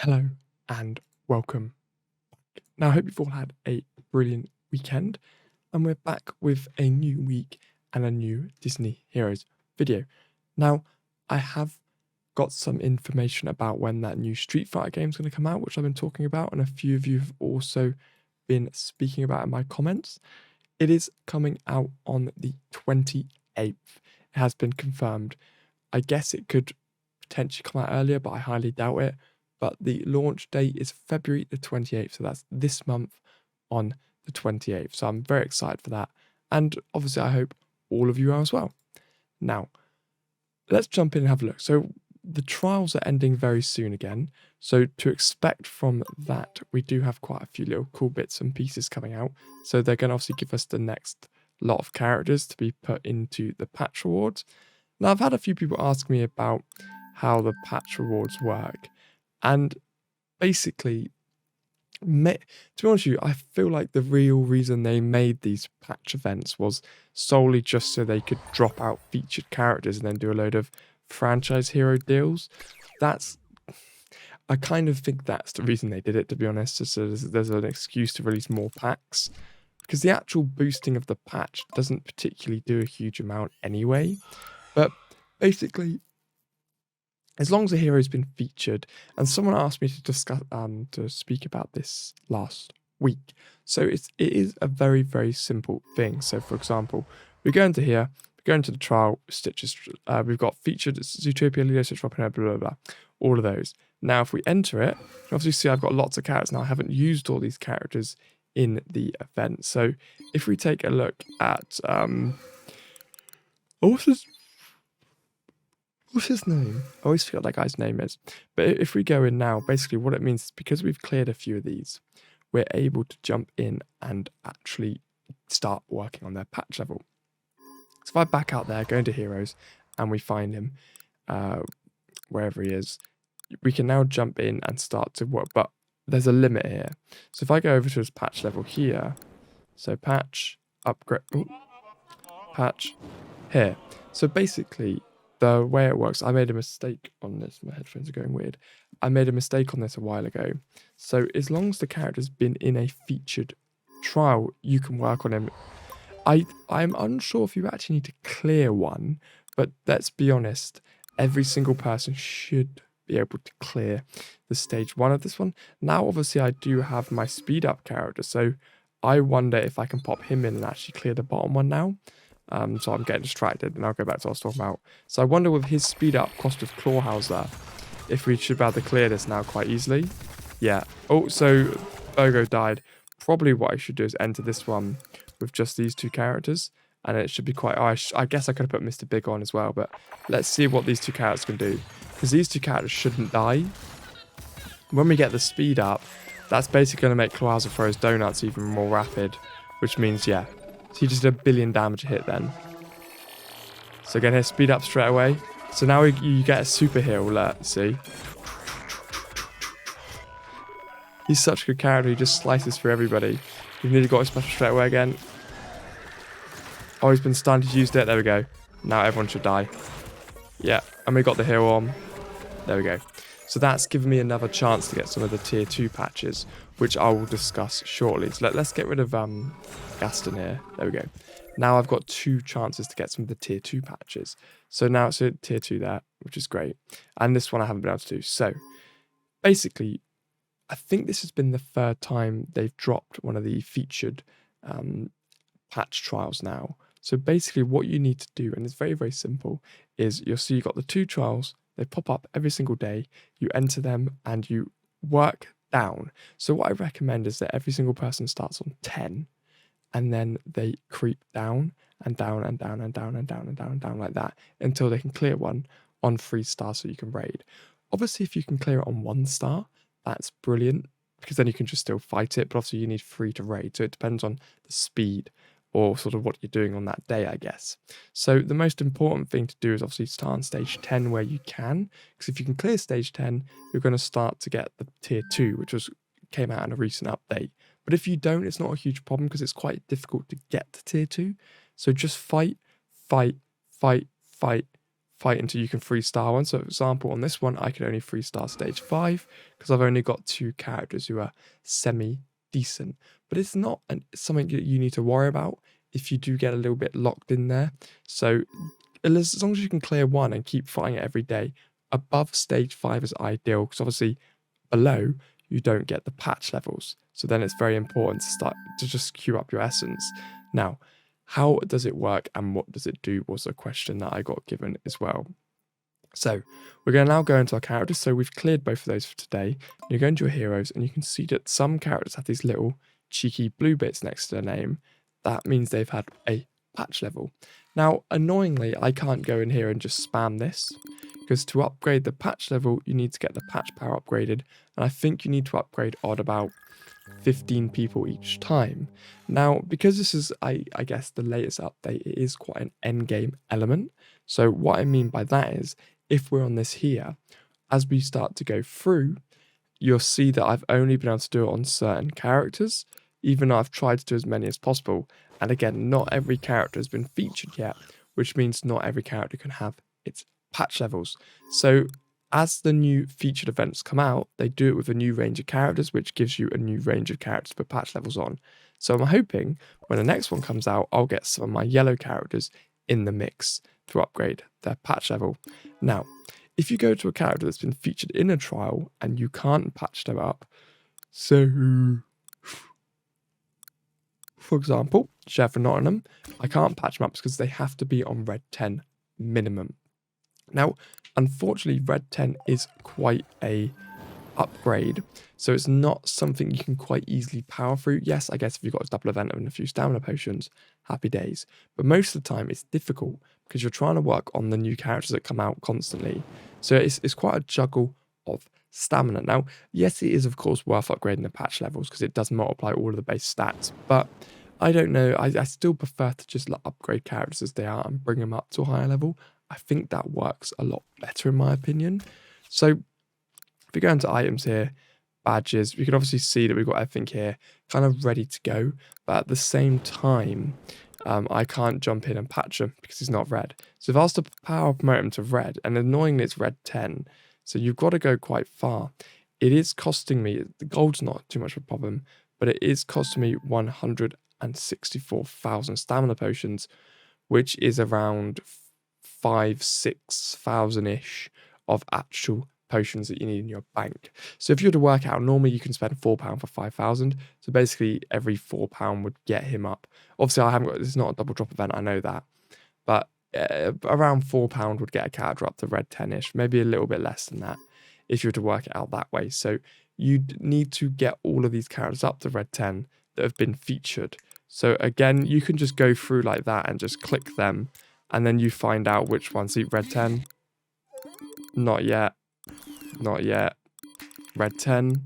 Hello and welcome. Now, I hope you've all had a brilliant weekend, and we're back with a new week and a new Disney Heroes video. Now, I have got some information about when that new Street Fighter game is going to come out, which I've been talking about, and a few of you have also been speaking about in my comments. It is coming out on the 28th. It has been confirmed. I guess it could potentially come out earlier, but I highly doubt it. But the launch date is February the 28th, so that's this month on the 28th. So I'm very excited for that. And obviously, I hope all of you are as well. Now, let's jump in and have a look. So the trials are ending very soon again. So to expect from that, we do have quite a few little cool bits and pieces coming out. So they're going to obviously give us the next lot of characters to be put into the patch rewards. Now, I've had a few people ask me about how the patch rewards work. And basically, to be honest with you, I feel like the real reason they made these patch events was solely just so they could drop out featured characters and then do a load of franchise hero deals. I kind of think that's the reason they did it, to be honest, just so there's an excuse to release more packs. Because the actual boosting of the patch doesn't particularly do a huge amount anyway. But basically, as long as a hero's been featured, and someone asked me to discuss to speak about this last week. So it is a very, very simple thing. So for example, we go into here, we go into the trial stitches, we've got featured Zootopia, Lido, Stitch, blah, blah, blah, blah, all of those. Now if we enter it, you can obviously see I've got lots of characters. Now I haven't used all these characters in the event. So if we take a look at what's his name? I always forget what that guy's name is. But if we go in now, basically what it means is because we've cleared a few of these, we're able to jump in and actually start working on their patch level. So if I back out there, go into Heroes, and we find him wherever he is, we can now jump in and start to work. But there's a limit here. So if I go over to his patch level here, so patch, upgrade, patch, here. So basically, the way it works, I made a mistake on this. My headphones are going weird. I made a mistake on this a while ago. So as long as the character's been in a featured trial, you can work on him. I'm unsure if you actually need to clear one, but let's be honest, every single person should be able to clear the stage 1 of this one. Now, obviously, I do have my speed up character, so I wonder if I can pop him in and actually clear the bottom one now. So I'm getting distracted, and I'll go back to what I was talking about. So I wonder with his speed up cost of Clawhauser, if we should be able to clear this now quite easily. Yeah. Oh, so Bogo died. Probably what I should do is enter this one with just these two characters, and it should be quite... Oh, I guess I could have put Mr. Big on as well, but let's see what these two characters can do. Because these two characters shouldn't die. When we get the speed up, that's basically going to make Clawhauser throw his donuts even more rapid, which means, yeah, so he just did 1 billion damage a hit then. So again, here, speed up straight away. So now you get a super heal alert, see? He's such a good character, he just slices through everybody. We've nearly got his special straight away again. Oh, he's been stunned, he's used it, there we go. Now everyone should die. Yeah, and we got the heal on. There we go. So that's given me another chance to get some of the tier 2 patches, which I will discuss shortly. So let's get rid of Gaston here. There we go. Now I've got 2 chances to get some of the tier 2 patches. So now it's a tier 2 there, which is great. And this one I haven't been able to do. So basically, I think this has been the 3rd time they've dropped one of the featured patch trials now. So basically what you need to do, and it's very, very simple, is you'll see you've got the 2 trials. They pop up every single day. You enter them and you work down. So what I recommend is that every single person starts on 10 and then they creep down and down and down and down and down and down and down like that until they can clear one on 3 stars so you can raid. Obviously, if you can clear it on 1 star, that's brilliant because then you can just still fight it. But obviously you need 3 to raid. So it depends on the speed or sort of what you're doing on that day, I guess. So the most important thing to do is obviously start on stage 10 where you can, because if you can clear stage 10, you're going to start to get the tier 2, which came out in a recent update. But if you don't, it's not a huge problem because it's quite difficult to get to tier 2. So just fight, fight, fight, fight, fight until you can 3-star one. So for example, on this one, I can only 3-star stage 5 because I've only got 2 characters who are semi-decent. But it's not something that you need to worry about if you do get a little bit locked in there. So as long as you can clear 1 and keep fighting it every day, above stage 5 is ideal, because obviously below you don't get the patch levels. So then it's very important to start to just queue up your essence. Now, how does it work and what does it do was a question that I got given as well. So we're going to now go into our characters. So we've cleared both of those for today. You go into your heroes and you can see that some characters have these little cheeky blue bits next to their name. That means they've had a patch level. Now, annoyingly, I can't go in here and just spam this, because to upgrade the patch level, you need to get the patch power upgraded, and I think you need to upgrade on about 15 people each time. Now, because this is, I guess, the latest update, it is quite an endgame element. So what I mean by that is, if we're on this here, as we start to go through, you'll see that I've only been able to do it on certain characters, even though I've tried to do as many as possible. And again, not every character has been featured yet, which means not every character can have its patch levels. So as the new featured events come out, they do it with a new range of characters, which gives you a new range of characters to put patch levels on. So I'm hoping when the next one comes out, I'll get some of my yellow characters in the mix to upgrade their patch level. Now, if you go to a character that's been featured in a trial and you can't patch them up, so for example, Sheriff of Nottingham, I can't patch them up because they have to be on red 10 minimum. Now, unfortunately, red 10 is quite a upgrade, so it's not something you can quite easily power through. Yes, I guess if you've got a double event and a few stamina potions, happy days. But most of the time, it's difficult because you're trying to work on the new characters that come out constantly. So it's quite a juggle of stamina. Now, yes, it is, of course, worth upgrading the patch levels because it does multiply all of the base stats, but I don't know. I still prefer to just upgrade characters as they are and bring them up to a higher level. I think that works a lot better in my opinion. So if we go into items here, badges, we can obviously see that we've got everything here kind of ready to go. But at the same time, I can't jump in and patch them because it's not red. So if I was to power promote them to red, and annoyingly it's red 10, so you've got to go quite far. It is costing me, the gold's not too much of a problem, but it is costing me 164,000 stamina potions, which is around 5,000-6,000-ish of actual potions that you need in your bank. So if you were to work out, normally you can spend £4 for 5,000. So basically every £4 would get him up. Obviously I haven't got, it's not a double drop event, I know that. But around £4 would get a character up to red 10-ish, maybe a little bit less than that if you were to work it out that way. So you'd need to get all of these characters up to red 10 that have been featured. So again, you can just go through like that and just click them, and then you find out which ones eat red 10. Not yet. Not yet. Red 10.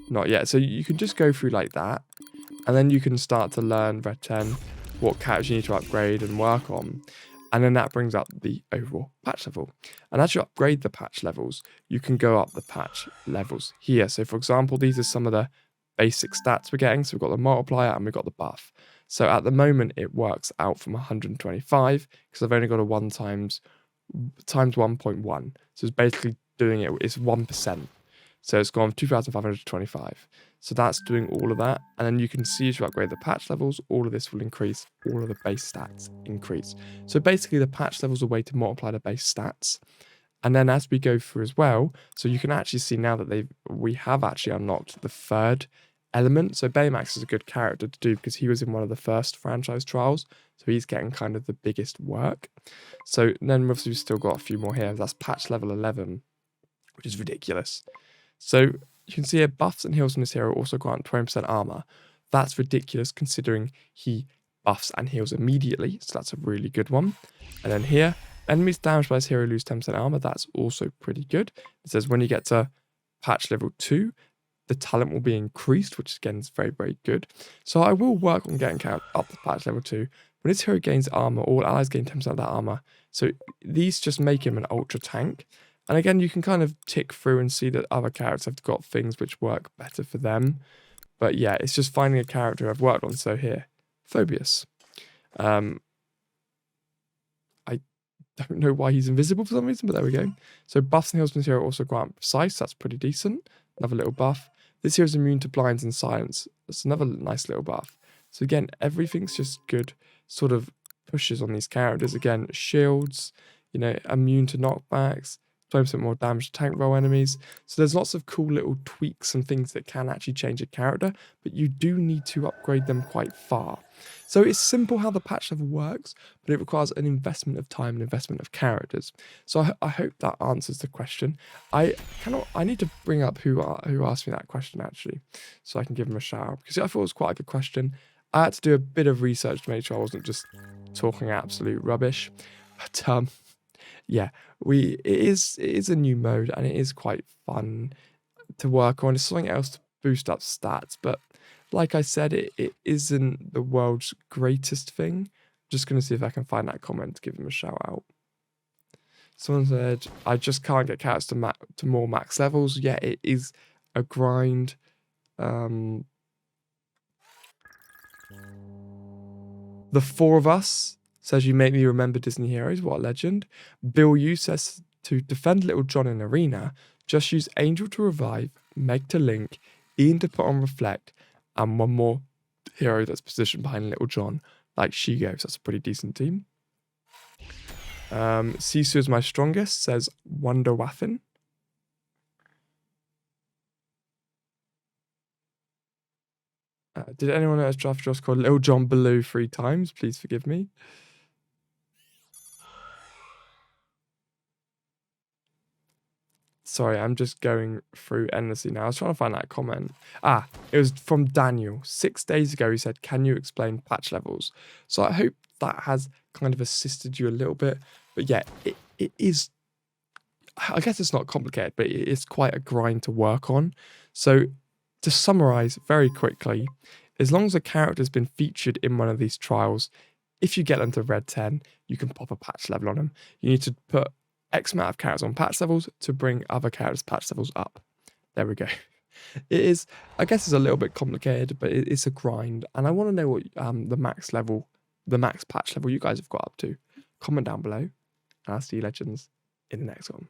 Not yet. So you can just go through like that, and then you can start to learn red 10, what characters you need to upgrade and work on. And then that brings up the overall patch level. And as you upgrade the patch levels, you can go up the patch levels here. So for example, these are some of the basic stats we're getting. So we've got the multiplier and we've got the buff. So at the moment, it works out from 125 because I've only got a 1 times 1.1. So it's basically doing it, it's 1%. So it's gone 2,525. So that's doing all of that. And then you can see as you upgrade the patch levels, all of this will increase, all of the base stats increase. So basically the patch levels are a way to multiply the base stats. And then as we go through as well, so you can actually see now that we have actually unlocked the third element. So Baymax is a good character to do because he was in one of the first franchise trials. So he's getting kind of the biggest work. So then obviously we've still got a few more here. That's patch level 11, which is ridiculous. So you can see here, buffs and heals on this hero also grant 20% armor. That's ridiculous considering he buffs and heals immediately. So that's a really good one. And then here, enemies damaged by this hero lose 10% armor. That's also pretty good. It says when you get to patch level 2, the talent will be increased, which again is very, very good. So I will work on getting up to patch level 2. When this hero gains armor, all allies gain 10% of that armor. So these just make him an ultra tank. And again, you can kind of tick through and see that other characters have got things which work better for them. But yeah, it's just finding a character I've worked on. So here, Phobius. I don't know why he's invisible for some reason, but there we go. So buffs and heals from this hero also grant precise. That's pretty decent. Another little buff. This hero is immune to blinds and silence. That's another nice little buff. So again, everything's just good sort of pushes on these characters. Again, shields, you know, immune to knockbacks, 20% more damage to tank roll enemies. So there's lots of cool little tweaks and things that can actually change a character, but you do need to upgrade them quite far. So it's simple how the patch level works, but it requires an investment of time and investment of characters. So I hope that answers the question. I need to bring up who asked me that question actually, so I can give him a shout out, because I thought it was quite a good question. I had to do a bit of research to make sure I wasn't just talking absolute rubbish. But yeah, it is a new mode and it is quite fun to work on. It's something else to boost up stats, but like I said, it isn't the world's greatest thing. I'm just gonna see if I can find that comment to give him a shout out. Someone said, I just can't get characters to more max levels. Yeah, it is a grind. The Four of Us says, you make me remember Disney heroes. What a legend. Bill Yu says, to defend Little John in Arena, just use Angel to revive, Meg to link, Ian to put on reflect, and one more hero that's positioned behind Little John, like Shigo. So that's a pretty decent team. Sisu is my strongest, says Wonder Waffin. Did anyone else Giraffeyjosh called Little John Baloo 3 times? Please forgive me. Sorry, I'm just going through endlessly now. I was trying to find that comment. It was from Daniel. 6 days ago, he said, can you explain patch levels? So I hope that has kind of assisted you a little bit. But yeah, it is, I guess it's not complicated, but it is quite a grind to work on. So to summarize very quickly, as long as a character has been featured in one of these trials, if you get them to red 10, you can pop a patch level on them. You need to put X amount of characters on patch levels to bring other characters' patch levels up. There we go. It is, I guess it's a little bit complicated, but it's a grind. And I want to know what the max patch level you guys have got up to. Comment down below, and I'll see you legends in the next one.